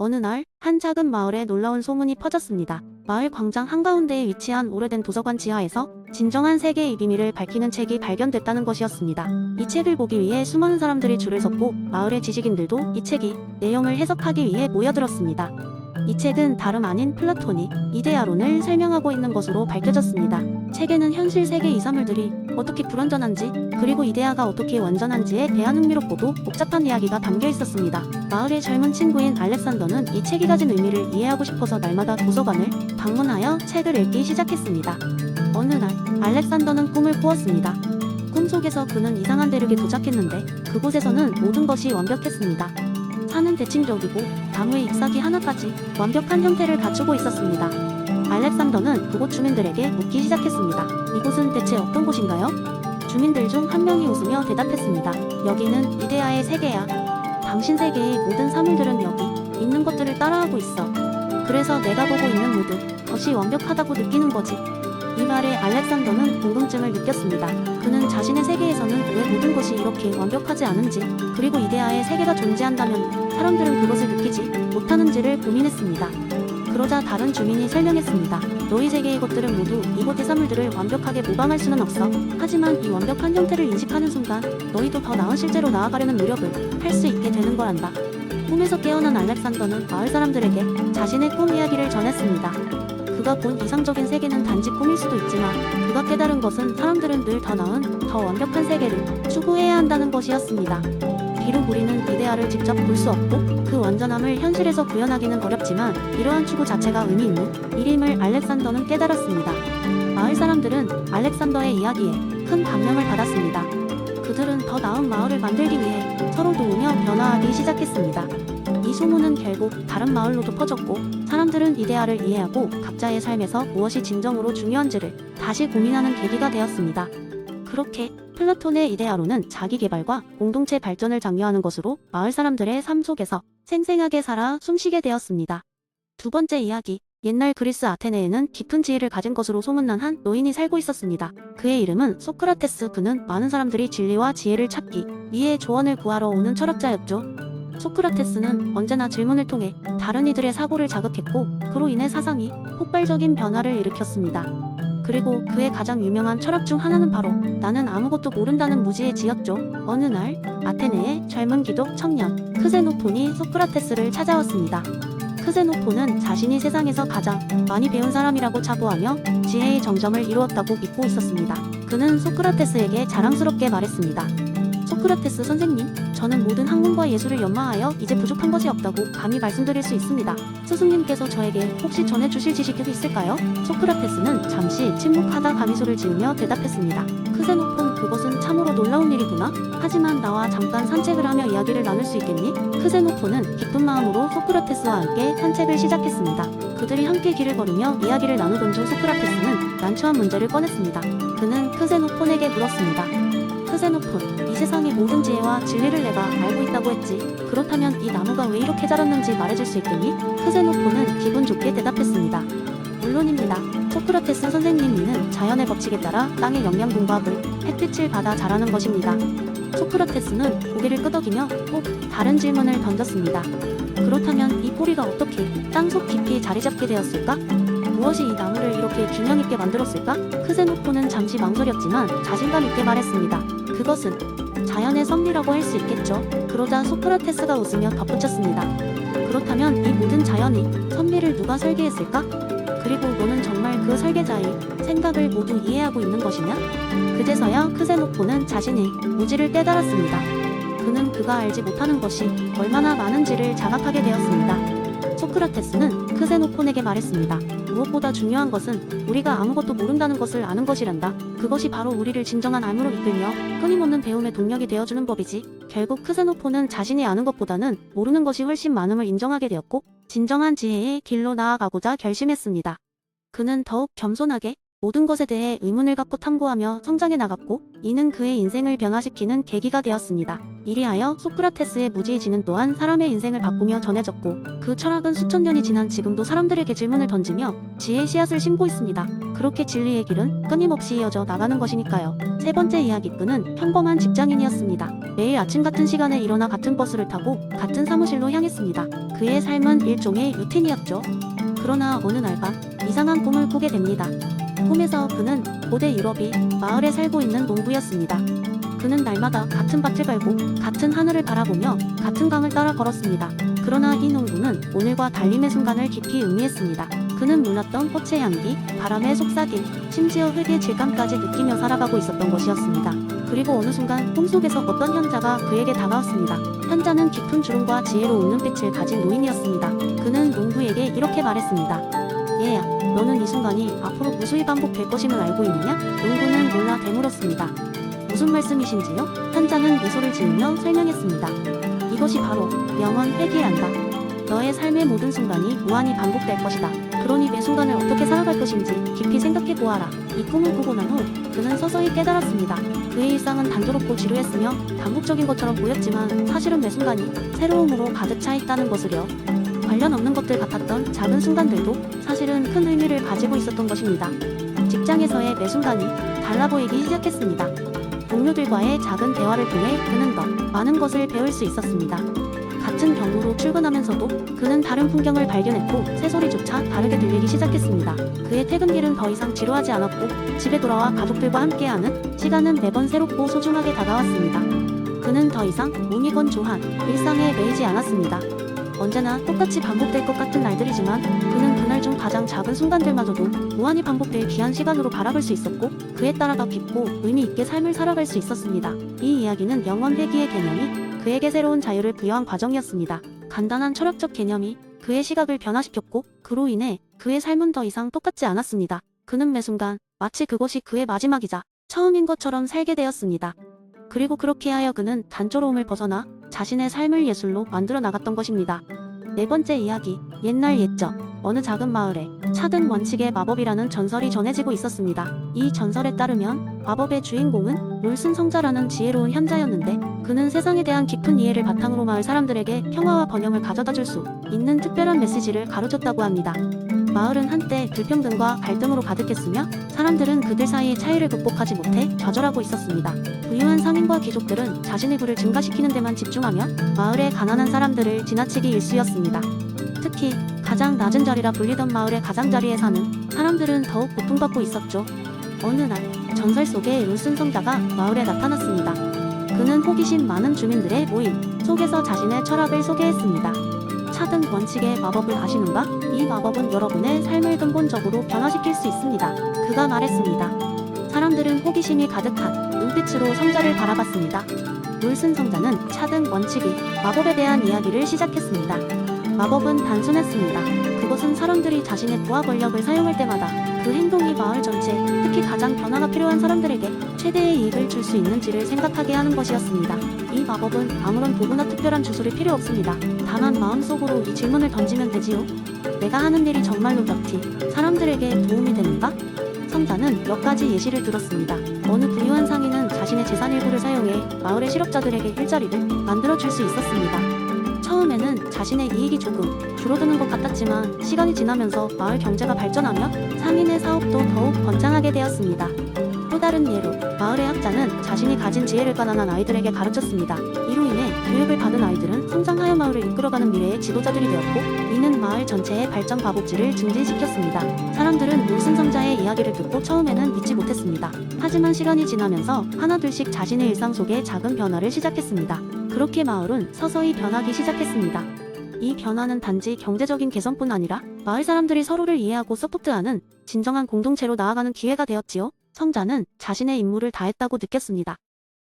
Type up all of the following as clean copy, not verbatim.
어느 날 한 작은 마을에 놀라운 소문이 퍼졌습니다. 마을 광장 한가운데에 위치한 오래된 도서관 지하에서 진정한 세계의 비밀을 밝히는 책이 발견됐다는 것이었습니다. 이 책을 보기 위해 수많은 사람들이 줄을 섰고 마을의 지식인들도 이 책이 내용을 해석하기 위해 모여들었습니다. 이 책은 다름 아닌 플라톤이 이데아론을 설명하고 있는 것으로 밝혀졌습니다. 책에는 현실 세계 이사물들이 어떻게 불완전한지 그리고 이데아가 어떻게 완전한지에 대한 흥미롭고도 복잡한 이야기가 담겨 있었습니다. 마을의 젊은 친구인 알렉산더는 이 책이 가진 의미를 이해하고 싶어서 날마다 도서관을 방문하여 책을 읽기 시작했습니다. 어느 날 알렉산더는 꿈을 꾸었습니다. 꿈속에서 그는 이상한 대륙에 도착했는데 그곳에서는 모든 것이 완벽했습니다. 산은 대칭적이고 나무의 잎사귀 하나까지 완벽한 형태를 갖추고 있었습니다. 알렉산더는 그곳 주민들에게 묻기 시작했습니다. 이곳은 대체 어떤 곳인가요? 주민들 중 한 명이 웃으며 대답했습니다. 여기는 이데아의 세계야. 당신 세계의 모든 사물들은 여기 있는 것들을 따라하고 있어. 그래서 내가 보고 있는 모든 것이 완벽하다고 느끼는 거지. 이 말에 알렉산더는 궁금증을 느꼈습니다. 그는 자신의 세계에서는 왜 모든 것이 이렇게 완벽하지 않은지, 그리고 이데아의 세계가 존재한다면 사람들은 그것을 느끼지 못하는지를 고민했습니다. 그러자 다른 주민이 설명했습니다. 너희 세계의 것들은 모두 이곳의 사물들을 완벽하게 모방할 수는 없어. 하지만 이 완벽한 형태를 인식하는 순간 너희도 더 나은 실제로 나아가려는 노력을 할 수 있게 되는 거란다. 꿈에서 깨어난 알렉산더는 마을 사람들에게 자신의 꿈 이야기를 전했습니다. 그가 본 이상적인 세계는 단지 꿈일 수도 있지만 그가 깨달은 것은 사람들은 늘 더 나은, 더 완벽한 세계를 추구해야 한다는 것이었습니다. 비록 우리는 이데아를 직접 볼 수 없고 그 완전함을 현실에서 구현하기는 어렵지만 이러한 추구 자체가 의미 있는 일임을 알렉산더는 깨달았습니다. 마을 사람들은 알렉산더의 이야기에 큰 감명을 받았습니다. 그들은 더 나은 마을을 만들기 위해 서로 도우며 변화하기 시작했습니다. 이 소문은 결국 다른 마을로도 퍼졌고 사람들은 이데아를 이해하고 각자의 삶에서 무엇이 진정으로 중요한지를 다시 고민하는 계기가 되었습니다. 그렇게 플라톤의 이데아론은 자기개발과 공동체 발전을 장려하는 것으로 마을 사람들의 삶 속에서 생생하게 살아 숨쉬게 되었습니다. 두 번째 이야기. 옛날 그리스 아테네에는 깊은 지혜를 가진 것으로 소문난 한 노인이 살고 있었습니다. 그의 이름은 소크라테스. 그는 많은 사람들이 진리와 지혜를 찾기 위해 조언을 구하러 오는 철학자였죠. 소크라테스는 언제나 질문을 통해 다른 이들의 사고를 자극했고 그로 인해 사상이 폭발적인 변화를 일으켰습니다. 그리고 그의 가장 유명한 철학 중 하나는 바로 나는 아무것도 모른다는 무지의지였죠. 어느 날 아테네의 젊은 기독 청년 크세노폰이 소크라테스를 찾아왔습니다. 크세노폰은 자신이 세상에서 가장 많이 배운 사람이라고 자부하며 지혜의 정점을 이루었다고 믿고 있었습니다. 그는 소크라테스에게 자랑스럽게 말했습니다. 소크라테스 선생님, 저는 모든 학문과 예술을 연마하여 이제 부족한 것이 없다고 감히 말씀드릴 수 있습니다. 스승님께서 저에게 혹시 전해주실 지식이 있을까요? 소크라테스는 잠시 침묵하다 가미소를 지으며 대답했습니다. 크세노폰, 그것은 참으로 놀라운 일이구나. 하지만 나와 잠깐 산책을 하며 이야기를 나눌 수 있겠니? 크세노폰은 기쁜 마음으로 소크라테스와 함께 산책을 시작했습니다. 그들이 함께 길을 걸으며 이야기를 나누던 중 소크라테스는 난처한 문제를 꺼냈습니다. 그는 크세노폰에게 물었습니다. 크세노폰, 이 세상의 모든 지혜와 진리를 내가 알고 있다고 했지. 그렇다면 이 나무가 왜 이렇게 자랐는지 말해줄 수 있겠니? 크세노폰은 기분 좋게 대답했습니다. 물론입니다. 소크라테스 선생님, 이는 자연의 법칙에 따라 땅의 영양분과 물, 햇빛을 받아 자라는 것입니다. 소크라테스는 고개를 끄덕이며 꼭 다른 질문을 던졌습니다. 그렇다면 이 뿌리가 어떻게 땅속 깊이 자리 잡게 되었을까? 무엇이 이 나무를 이렇게 균형 있게 만들었을까? 크세노폰은 잠시 망설였지만 자신감 있게 말했습니다. 그것은 자연의 섭리라고 할 수 있겠죠. 그러자 소크라테스가 웃으며 덧붙였습니다. 그렇다면 이 모든 자연의 섭리를 누가 설계했을까? 그리고 너는 정말 그 설계자의 생각을 모두 이해하고 있는 것이냐? 그제서야 크세노폰은 자신의 무지를 깨달았습니다. 그는 그가 알지 못하는 것이 얼마나 많은지를 자각하게 되었습니다. 소크라테스는 크세노폰에게 말했습니다. 무엇보다 중요한 것은 우리가 아무것도 모른다는 것을 아는 것이란다. 그것이 바로 우리를 진정한 암으로 이끌며 끊임없는 배움의 동력이 되어주는 법이지. 결국 크세노폰은 자신이 아는 것보다는 모르는 것이 훨씬 많음을 인정하게 되었고 진정한 지혜의 길로 나아가고자 결심했습니다. 그는 더욱 겸손하게 모든 것에 대해 의문을 갖고 탐구하며 성장해 나갔고 이는 그의 인생을 변화시키는 계기가 되었습니다. 이리하여 소크라테스의 무지의지는 또한 사람의 인생을 바꾸며 전해졌고 그 철학은 수천 년이 지난 지금도 사람들에게 질문을 던지며 지혜의 씨앗을 심고 있습니다. 그렇게 진리의 길은 끊임없이 이어져 나가는 것이니까요. 세 번째 이야기꾼은 평범한 직장인이었습니다. 매일 아침 같은 시간에 일어나 같은 버스를 타고 같은 사무실로 향했습니다. 그의 삶은 일종의 루틴이었죠. 그러나 어느 날 밤 이상한 꿈을 꾸게 됩니다. 꿈에서 그는 고대 유럽이 마을에 살고 있는 농부였습니다. 그는 날마다 같은 밭을 갈고 같은 하늘을 바라보며 같은 강을 따라 걸었습니다. 그러나 이 농부는 오늘과 달림의 순간을 깊이 의미했습니다. 그는 몰랐던 꽃의 향기, 바람의 속삭임, 심지어 흙의 질감까지 느끼며 살아가고 있었던 것이었습니다. 그리고 어느 순간 꿈속에서 어떤 현자가 그에게 다가왔습니다. 현자는 깊은 주름과 지혜로운 눈빛을 가진 노인이었습니다. 그는 농부에게 이렇게 말했습니다. 얘야, 너는 이 순간이 앞으로 무수히 반복될 것임을 알고 있느냐? 농부는 놀라 되물었습니다. 무슨 말씀이신지요? 현자는 미소를 지으며 설명했습니다. 이것이 바로 영원 회귀란다. 너의 삶의 모든 순간이 무한히 반복될 것이다. 그러니 매 순간을 어떻게 살아갈 것인지 깊이 생각해 보아라. 이 꿈을 꾸고 난 후 그는 서서히 깨달았습니다. 그의 일상은 단조롭고 지루했으며 반복적인 것처럼 보였지만 사실은 매 순간이 새로움으로 가득 차 있다는 것을요. 관련 없는 것들 같았던 작은 순간들도 사실은 큰 의미를 가지고 있었던 것입니다. 직장에서의 매 순간이 달라 보이기 시작했습니다. 동료들과의 작은 대화를 통해 그는 더 많은 것을 배울 수 있었습니다. 같은 경로로 출근하면서도 그는 다른 풍경을 발견했고 새소리조차 다르게 들리기 시작했습니다. 그의 퇴근길은 더 이상 지루하지 않았고 집에 돌아와 가족들과 함께하는 시간은 매번 새롭고 소중하게 다가왔습니다. 그는 더 이상 몸이 건조한 일상에 매이지 않았습니다. 언제나 똑같이 반복될 것 같은 날들이지만 그는 그날 중 가장 작은 순간들마저도 무한히 반복될 귀한 시간으로 바라볼 수 있었고 그에 따라 더 깊고 의미 있게 삶을 살아갈 수 있었습니다. 이 이야기는 영원 회귀의 개념이 그에게 새로운 자유를 부여한 과정이었습니다. 간단한 철학적 개념이 그의 시각을 변화시켰고 그로 인해 그의 삶은 더 이상 똑같지 않았습니다. 그는 매 순간 마치 그것이 그의 마지막이자 처음인 것처럼 살게 되었습니다. 그리고 그렇게 하여 그는 단조로움을 벗어나 자신의 삶을 예술로 만들어 나갔던 것입니다. 네 번째 이야기, 옛날 옛적 어느 작은 마을에 차등 원칙의 마법이라는 전설이 전해지고 있었습니다. 이 전설에 따르면 마법의 주인공은 롤슨 성자라는 지혜로운 현자였는데 그는 세상에 대한 깊은 이해를 바탕으로 마을 사람들에게 평화와 번영을 가져다 줄 수 있는 특별한 메시지를 가르쳤다고 합니다. 마을은 한때 불평등과 갈등으로 가득했으며 사람들은 그들 사이의 차이를 극복하지 못해 좌절하고 있었습니다. 부유한 상인과 귀족들은 자신의 부를 증가시키는 데만 집중하며 마을의 가난한 사람들을 지나치기 일쑤였습니다. 특히 가장 낮은 자리라 불리던 마을의 가장자리에 사는 사람들은 더욱 고통받고 있었죠. 어느 날 전설 속의 롤슨 성자가 마을에 나타났습니다. 그는 호기심 많은 주민들의 모임 속에서 자신의 철학을 소개했습니다. 차등 원칙의 마법을 아시는가? 이 마법은 여러분의 삶을 근본적으로 변화시킬 수 있습니다. 그가 말했습니다. 사람들은 호기심이 가득한 눈빛으로 성자를 바라봤습니다. 롤슨 성자는 차등 원칙이 마법에 대한 이야기를 시작했습니다. 마법은 단순했습니다. 그것은 사람들이 자신의 부와 권력을 사용할 때마다 그 행동이 마을 전체, 특히 가장 변화가 필요한 사람들에게 최대의 이익을 줄 수 있는지를 생각하게 하는 것이었습니다. 이 마법은 아무런 도구나 특별한 주술이 필요 없습니다. 다만 마음속으로 이 질문을 던지면 되지요. 내가 하는 일이 정말로 곁이 사람들에게 도움이 되는가? 성자는 몇 가지 예시를 들었습니다. 어느 부유한 상인은 자신의 재산 일부를 사용해 마을의 실업자들에게 일자리를 만들어 줄 수 있었습니다. 처음에는 자신의 이익이 조금 줄어드는 것 같았지만 시간이 지나면서 마을 경제가 발전하며 상인의 사업도 더욱 번창하게 되었습니다. 또 다른 예로 마을의 학자는 자신이 가진 지혜를 가난한 아이들에게 가르쳤습니다. 이로 인해 교육을 받은 아이들은 성장하여 마을을 이끌어가는 미래의 지도자들이 되었고 이는 마을 전체의 발전 가복지를 증진시켰습니다. 사람들은 롤슨 성자의 이야기를 듣고 처음에는 믿지 못했습니다. 하지만 시간이 지나면서 하나둘씩 자신의 일상 속에 작은 변화를 시작했습니다. 그렇게 마을은 서서히 변하기 시작했습니다. 이 변화는 단지 경제적인 개선뿐 아니라 마을 사람들이 서로를 이해하고 서포트하는 진정한 공동체로 나아가는 기회가 되었지요. 성자는 자신의 임무를 다했다고 느꼈습니다.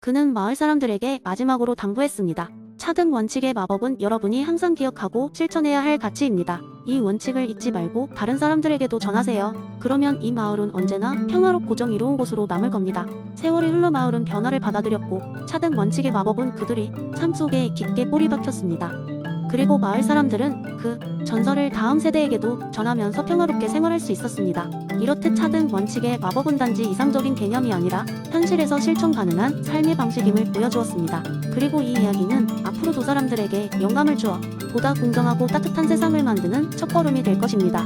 그는 마을 사람들에게 마지막으로 당부했습니다. 차등 원칙의 마법은 여러분이 항상 기억하고 실천해야 할 가치입니다. 이 원칙을 잊지 말고 다른 사람들에게도 전하세요. 그러면 이 마을은 언제나 평화롭고 정의로운 곳으로 남을 겁니다. 세월이 흘러 마을은 변화를 받아들였고 차등 원칙의 마법은 그들이 삶 속에 깊게 뿌리 박혔습니다. 그리고 마을 사람들은 그 전설을 다음 세대에게도 전하면서 평화롭게 생활할 수 있었습니다. 이렇듯 차등 원칙의 마법은 단지 이상적인 개념이 아니라 현실에서 실천 가능한 삶의 방식임을 보여주었습니다. 그리고 이 이야기는 앞으로도 사람들에게 영감을 주어 보다 공정하고 따뜻한 세상을 만드는 첫걸음이 될 것입니다.